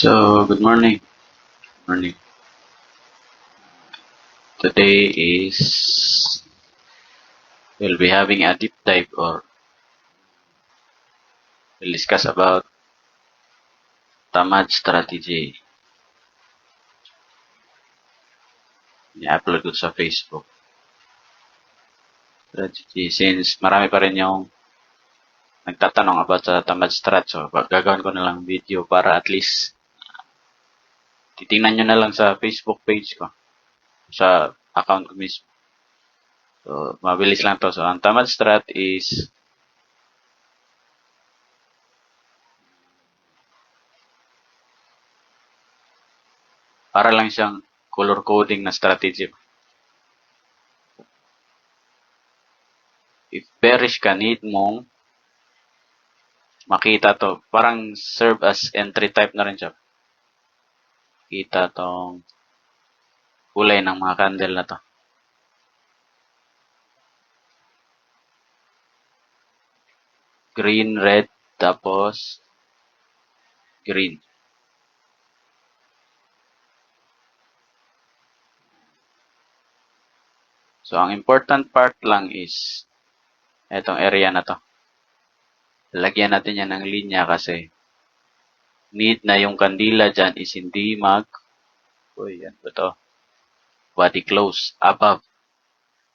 So, good morning. Morning. Today is we'll be having a deep dive, or we'll discuss about tamad strategy. I-upload ko sa Facebook. Strategy. Since marami pa rin yung nagtatanong about sa tamad strat, so gagawin ko na lang video para at least titingnan nyo na lang sa Facebook page ko, sa account ko mismo. So, mabilis lang to. So, ang tamad strat is para lang siyang color coding na strategy. If bearish ka, need mong makita to. Parang serve as entry type na rin siya. Kita tong kulay ng mga candle na to. Green, red, tapos green. So, ang important part lang is etong area na to. Lagyan natin yan ng linya kasi need na yung kandila dyan is hindi yan ba to? Body close, above.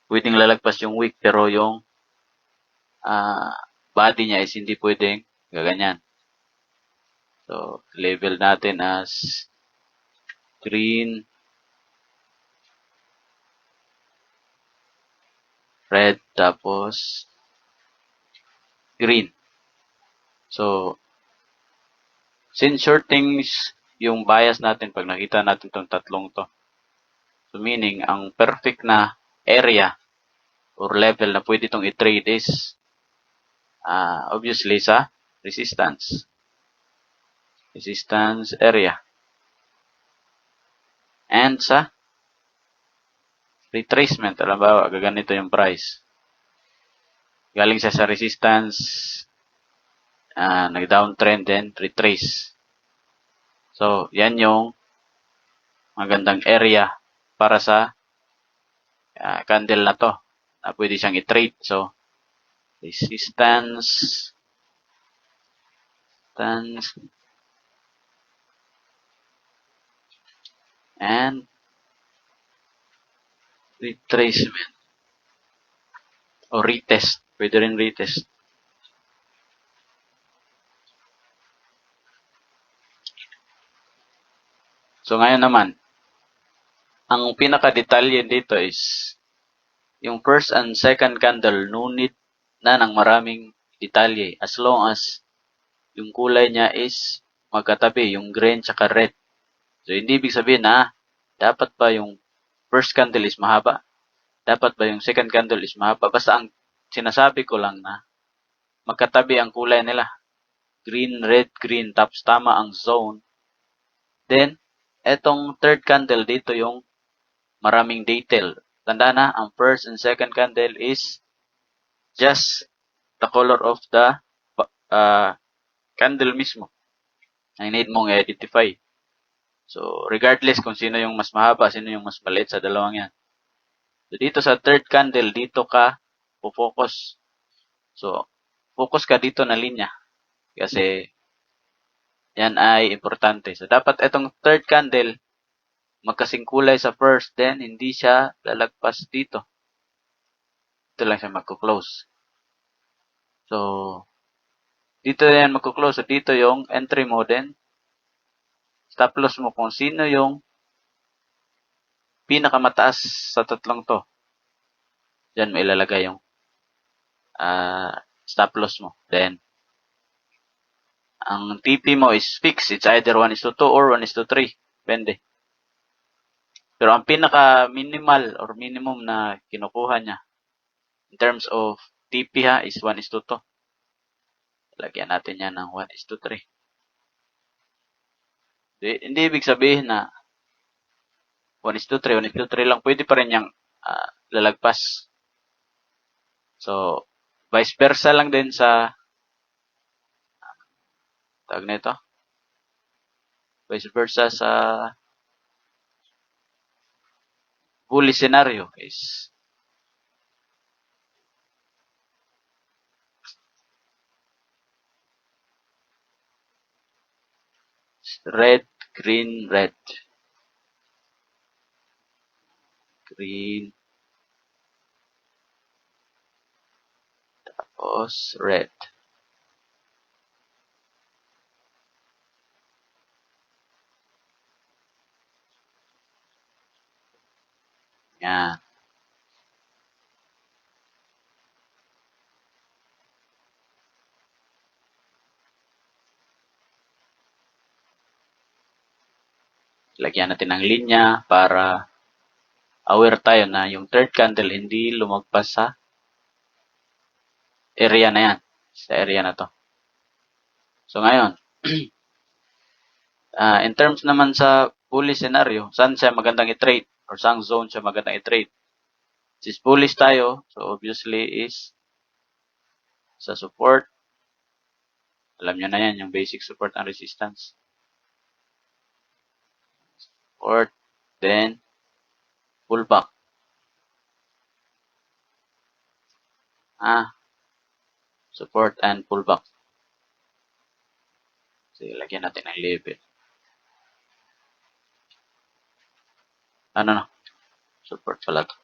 Pwedeng lalagpas yung wick pero yung body niya is hindi pwedeng gaganyan. So, label natin as green, red, tapos green. So, since shorting yung bias natin pag nakita natin itong tatlong to. So, meaning, ang perfect na area or level na pwede itong i-trade is obviously sa resistance. Resistance area. And sa retracement. Alam ba, gaganito yung price. Galing siya sa resistance, nag-downtrend, then retrace. So, yan yung magandang area para sa candle na to na pwede siyang i-trade. So, resistance, and retracement o retest. Pwede rin retest. So, ngayon naman, ang pinaka-detalye dito is yung first and second candle, no need na ng maraming detalye as long as yung kulay niya is magkatabi, yung green tsaka red. So, hindi ibig sabihin na dapat ba yung first candle is mahaba? Dapat ba yung second candle is mahaba? Basta ang sinasabi ko lang na magkatabi ang kulay nila. Green, red, green, tapos tama ang zone. Then, etong third candle dito yung maraming detail. Tanda na, ang first and second candle is just the color of the candle mismo. I need mong identify. So, regardless kung sino yung mas mahaba, sino yung mas maliit sa dalawang yan. So, dito sa third candle, dito ka focus. So, focus ka dito na linya. Kasi, yan ay importante. So, dapat itong third candle, magkasing kulay sa first, then hindi siya lalagpas dito. Ito lang siya magko-close. So, dito yan magko-close. So, dito yung entry mo, then stop loss mo kung sino yung pinakamataas sa tatlong to. Diyan may ilalagay yung stop loss mo. Then, ang TP mo is fixed. It's either 1:2 or 1:3. Depende. Pero ang pinaka-minimal or minimum na kinukuha niya in terms of TP is 1:2. Lagyan natin yan ng 1:3. Hindi ibig sabihin na 1:3, 1:3 lang. Pwede pa rin yung lalagpas. So, vice versa lang din sa tawag nito. Vice versa sa bullish scenario is red, green, red. Green, tapos red. Yan. Lagyan natin ng linya para aware tayo na yung third candle hindi lumagpas sa area na yan. Sa area na to. So ngayon, in terms naman sa bullish scenario, saan siya magandang i-trade? Or saan zone siya magandang i-trade? Since bullish tayo, so obviously is sa support. Alam nyo na yan, yung basic support and resistance. Support, then pullback. Support and pullback. Sige, lagyan natin ng label. Ano? Support pala to.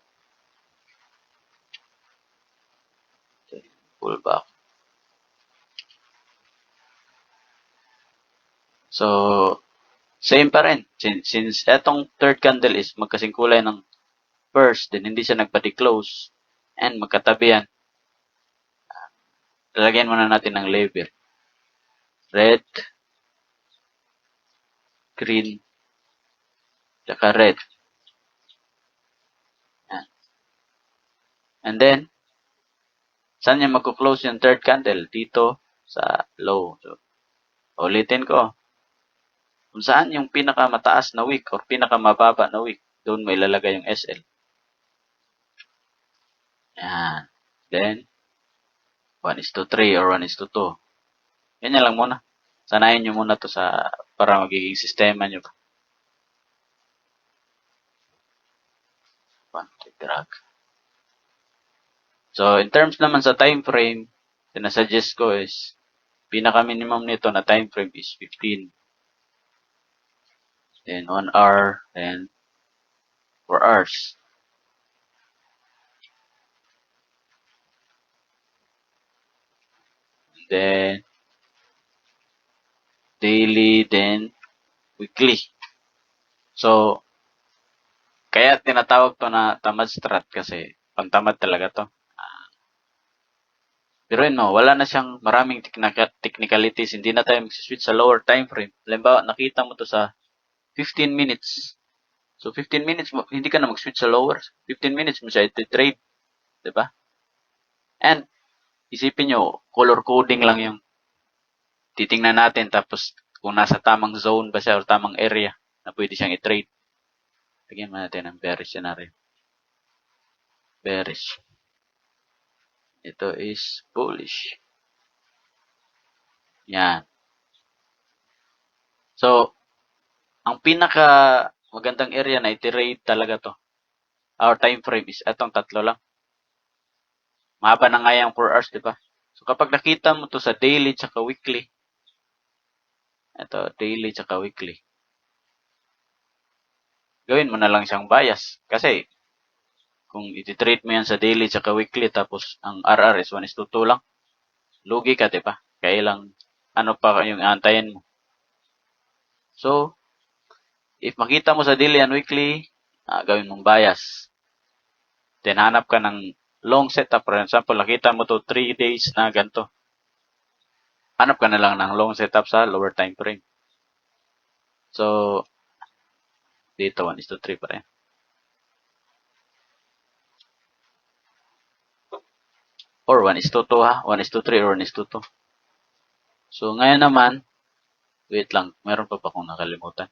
Okay, pullback. So, same pa rin. Since etong third candle is magkasing kulay ng first, then hindi siya nagpa-declose, and magkatabi yan, lalagyan muna natin ng label. Red, green, saka red. Yan. And then, saan niya magko-close yung third candle? Dito sa low. So, ulitin ko. Kung saan yung pinakamataas na wick or pinakamababa na wick, doon mo ilalagay yung SL. Yan. Then, 1:3 or 1:2. Yan lang muna. Sanayin nyo muna to sa para magiging sistema nyo. Drag. So, in terms naman sa time frame, sinasuggest ko is pinaka-minimum nito na time frame is 15. Then 1 hour, then 4 hours. Then daily, then weekly. So, kaya tinatawag to na tamad strat kasi pangtamad talaga to. Pero yun mo, wala na siyang maraming technicalities. Hindi na tayo mag-switch sa lower time frame. Halimbawa, nakita mo to sa 15 minutes. So, 15 minutes mo, hindi ka na mag-switch sa lower. 15 minutes mo siya iti-trade. Diba? And, isipin nyo, color coding lang yung titingnan natin. Tapos, kung nasa tamang zone ba siya or tamang area na pwede siyang i-trade. Lagyan mo natin ang bearish scenario. Bearish. Ito is bullish. Yan. So, ang pinaka magandang area na i-trade talaga to. Our time frame is etong tatlo lang. Mahaba na nga yung 4 hours, di ba? So, kapag nakita mo to sa daily tsaka weekly, ito, daily tsaka weekly, gawin mo na lang siyang bias. Kasi, kung iti-trade mo yan sa daily tsaka weekly, tapos ang RR is 1:2 lang, lugi ka, di ba? Kaya lang, ano pa yung antayin mo. So, if makita mo sa daily and weekly, gawin mong bias. Then, hanap ka ng long setup. For example, nakita mo to 3 days na ganito. Hanap ka na lang ng long setup sa lower time frame. So, dito 1:3 pa rin. Or 1:2 ha. 1:3 or 1:2. So, ngayon naman, wait lang. Meron pa akong nakalimutan.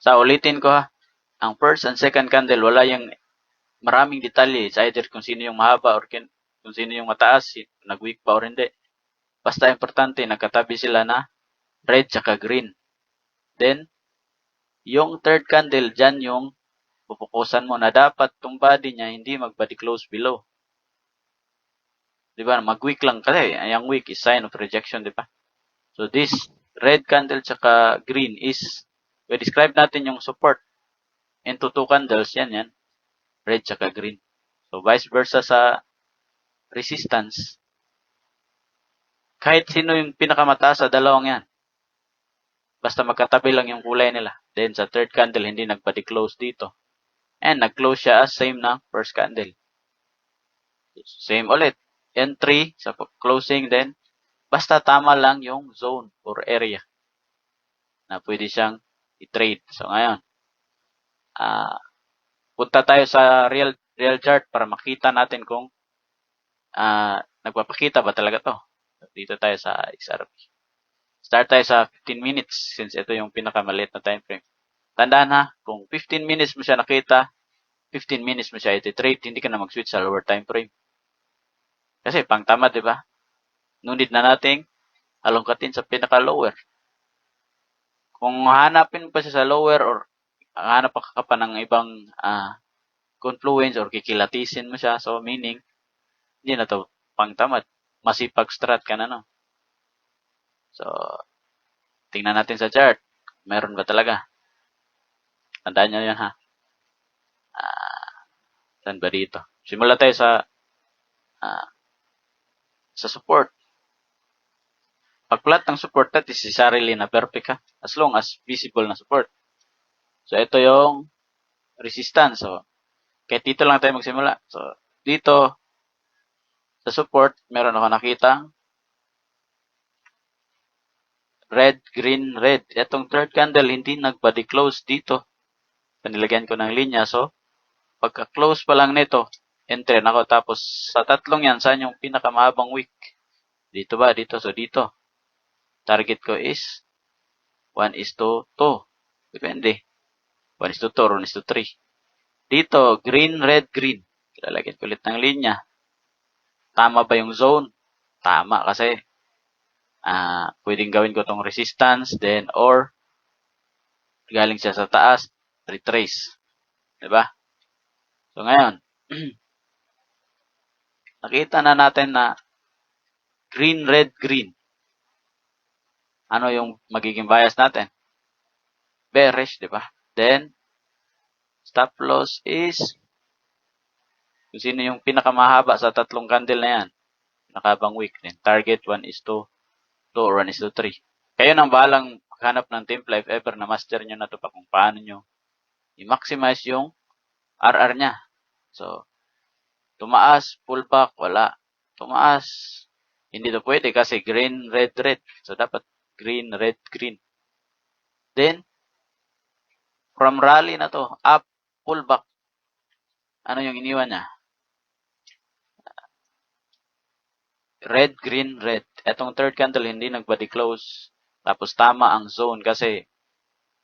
So, ulitin ko ha. Ang first and second candle, wala yung maraming detalye. It's either kung sino yung mahaba or kung sino yung mataas, nag-weak pa or hindi. Basta importante, nagkatabi sila na red tsaka green. Then, yung third candle, dyan yung pupukusan mo na dapat tong body niya hindi mag-body close below. Di ba? Mag-wick lang kasi. Yung wick is sign of rejection, di ba? So, this red candle tsaka green is, we describe natin yung support into two candles. Yan. Red tsaka green. So, vice versa sa resistance. Kahit sino yung pinakamataas sa dalawang yan. Basta magkatabi lang yung kulay nila. Then, sa third candle, hindi nag-body close dito. And, nag-close siya as same na first candle. Same ulit. Entry sa closing, then, basta tama lang yung zone or area na pwede siyang i-trade. So, ngayon, punta tayo sa real chart para makita natin kung nagpapakita ba talaga to. Dito tayo sa XRP. Start tayo sa 15 minutes since ito yung pinakamaliit na time frame. Tandaan ha, kung 15 minutes mo siya nakita, 15 minutes mo siya iti-trade, hindi ka na mag-switch sa lower time frame. Kasi pang tamad, di ba? No need na nating halongkatin sa pinaka-lower. Kung hanapin pa siya sa lower or hanap ka pa ng ibang confluence or kikilatisin mo siya, so meaning, hindi na to pang tamad. Masipag strat ka na, no? So, tingnan natin sa chart. Meron ba talaga? Tandaan nyo yun, ha? Saan ba dito? Simula tayo sa support. Pag-plot ng support, that is necessarily na perfect, ha? As long as visible na support. So, ito yung resistance. So, kahit dito lang tayo magsimula. So, dito, sa support, meron ako nakitang red, green, red. Itong third candle, hindi nag-body close dito. Panilagyan ko ng linya. So, pagka-close pa lang nito, entry na ako. Tapos, sa tatlong yan, saan yung pinakamahabang wick? Dito ba? Dito. So, dito. Target ko is 1:2. Depende. 1:2 or 1:3. Dito, green, red, green. Lalagyan ko ulit ng linya. Tama ba yung zone? Tama kasi pwedeng gawin ko tong resistance, then, or galing siya sa taas, retrace. Diba? So, ngayon, nakita na natin na green, red, green. Ano yung magiging bias natin? Bearish, diba? Then, stop loss is kung sino yung pinakamahaba sa tatlong candle na yan. Pinakahabang wick. Then, target 1:2 or 1:3. Kayo nang bahalang maghanap ng template if ever na master nyo na ito pa kung paano nyo i-maximize yung RR niya. So, tumaas, pullback, wala. Tumaas, hindi to pwede kasi green, red, red. So, dapat green, red, green. Then, from rally na to, up, pullback. Ano yung iniwan niya? Red, green, red. Etong third candle, hindi nag-body close. Tapos, tama ang zone kasi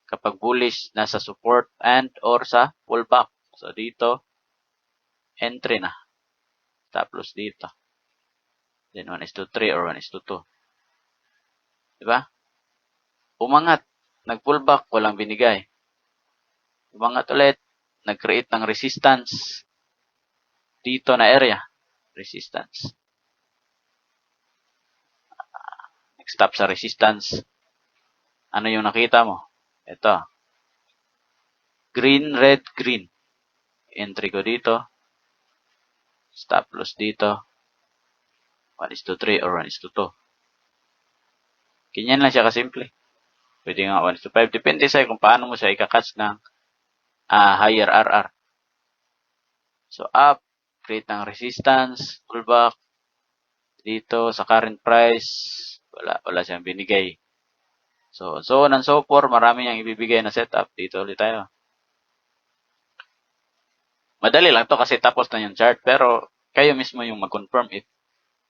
kapag bullish, nasa support and or sa pullback. So, dito, entry na. Stop loss dito. Then, 1:3 or 1:2. Diba? Umangat. Nag-pullback, walang binigay. Umangat ulit. Nag-create ng resistance. Dito na area. Resistance. Stop sa resistance. Ano yung nakita mo? Ito. Green, red, green. Entry ko dito. Stop loss dito. 1:3 or 1:2. Ganyan lang siya kasimple. Pwede nga 1:5. Depende sa'yo kung paano mo siya ikakatch ng higher RR. So, up. Create ng resistance. Pullback. Dito sa current price. Wala siyang binigay. So on and so forth, marami niyang ibibigay na setup. Dito ulit tayo. Madali lang to kasi tapos na yung chart. Pero kayo mismo yung mag-confirm if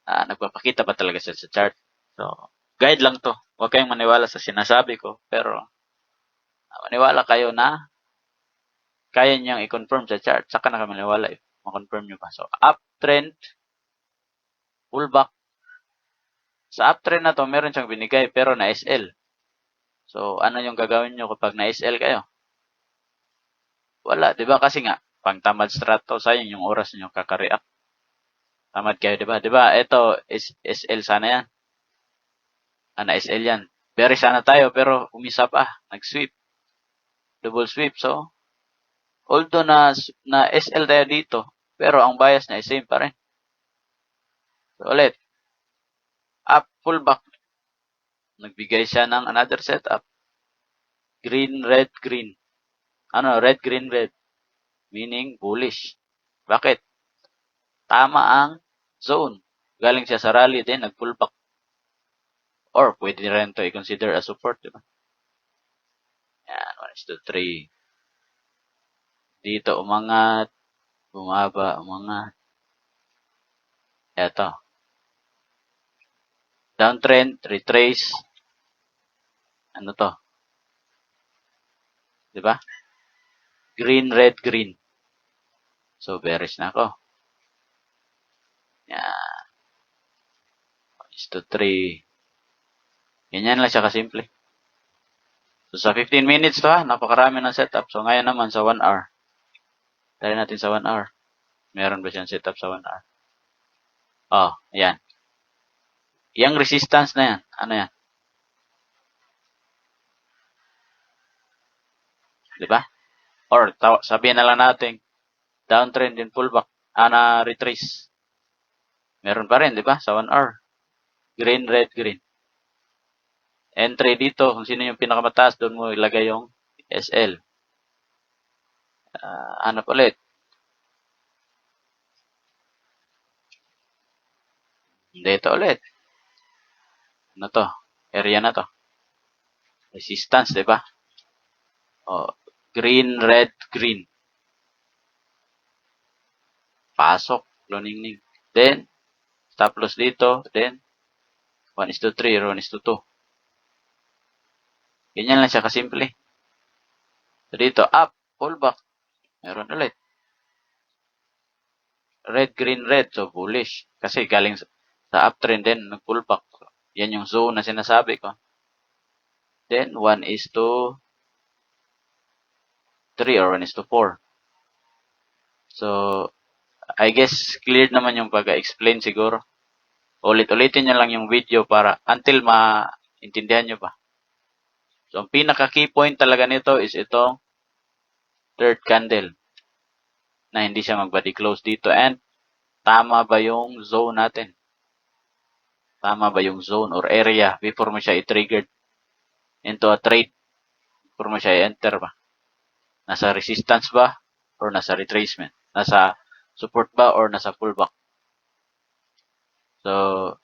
nagpapakita ba talaga siya sa chart. So, guide lang to. Huwag kayong maniwala sa sinasabi ko. Pero, maniwala kayo na kaya niyang i-confirm sa chart. Saka na kayo maniwala if ma-confirm nyo ba. So, uptrend, pullback. Sa uptrend na to, meron siyang binigay pero na SL. So, ano yung gagawin nyo kapag na-SL kayo? Wala, di ba? Kasi nga, pang tamad strato, sayang yung oras nyo kakareact. Tamad kayo, di ba? Di ba? Ito, SL sana yan. Na-SL yan. Very sana tayo, pero umisa pa. Nag-sweep. Double sweep. So, although na SL tayo dito, pero ang bias niya ay same pa rin. So, ulit. Up, pullback. Nagbigay siya ng another setup. Green, red, green. Ano? Red, green, red. Meaning bullish. Bakit? Tama ang zone. Galing siya sa rally din, nag-pullback. Or pwede rin to i-consider as support, di ba? Yan, 1 to 3. Dito umangat, bumaba, umangat. Eto. Downtrend, retrace. Ano to? Di ba? Green, red, green. So, bearish na ako. Yan. 1 to 3. Ganyan lang siya kasimple. So, sa 15 minutes to ha, napakarami ng setup. So, ngayon naman sa 1 hour. Try natin sa 1 hour. Meron ba siyang setup sa 1 hour? Oh, ayan. Yang resistance na yan. Ano yan? Diba? Or, sabihin na lang natin, downtrend din pullback. Na retrace. Meron pa rin, diba? Sa 1 hour. Green, red, green. Entry dito, kung sino yung pinakamataas, doon mo ilagay yung SL. Ano ulit? Hindi ito ulit. Ano to? Area na to. Resistance, di ba? Oh, green, red, green. Pasok, loningning. Then, stop loss dito. Then, 1 is to 3 or 1 is to 2. Ganyan lang siya kasimple. So, dito, up, pullback. Meron ulit. Red, green, red. So, bullish. Kasi galing sa uptrend din, nag-pullback. Yan yung zone na sinasabi ko. Then, 1 is to 3 or 1 is to 4. So, I guess clear naman yung pag-explain siguro. Ulit-ulitin nyo lang yung video para until maintindihan nyo pa. So, ang pinaka-key point talaga nito is itong third candle na hindi siya mag-body close dito. And tama ba yung zone natin? Tama ba yung zone or area before mo siya i-trigger into a trade? Before mo siya i-enter ba? Nasa resistance ba? Or nasa retracement? Nasa support ba? Or nasa pullback? So,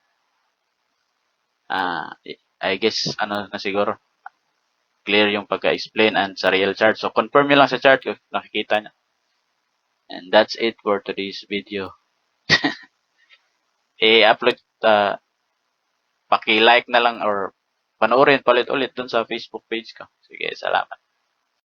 I guess, ano na siguro, clear yung pagka-explain and sa real chart. So, confirm nyo lang sa chart kung nakikita nyo. And that's it for today's video. I-upload, paki-like na lang or panoorin palit-ulit dun sa Facebook page ko. Sige, salamat.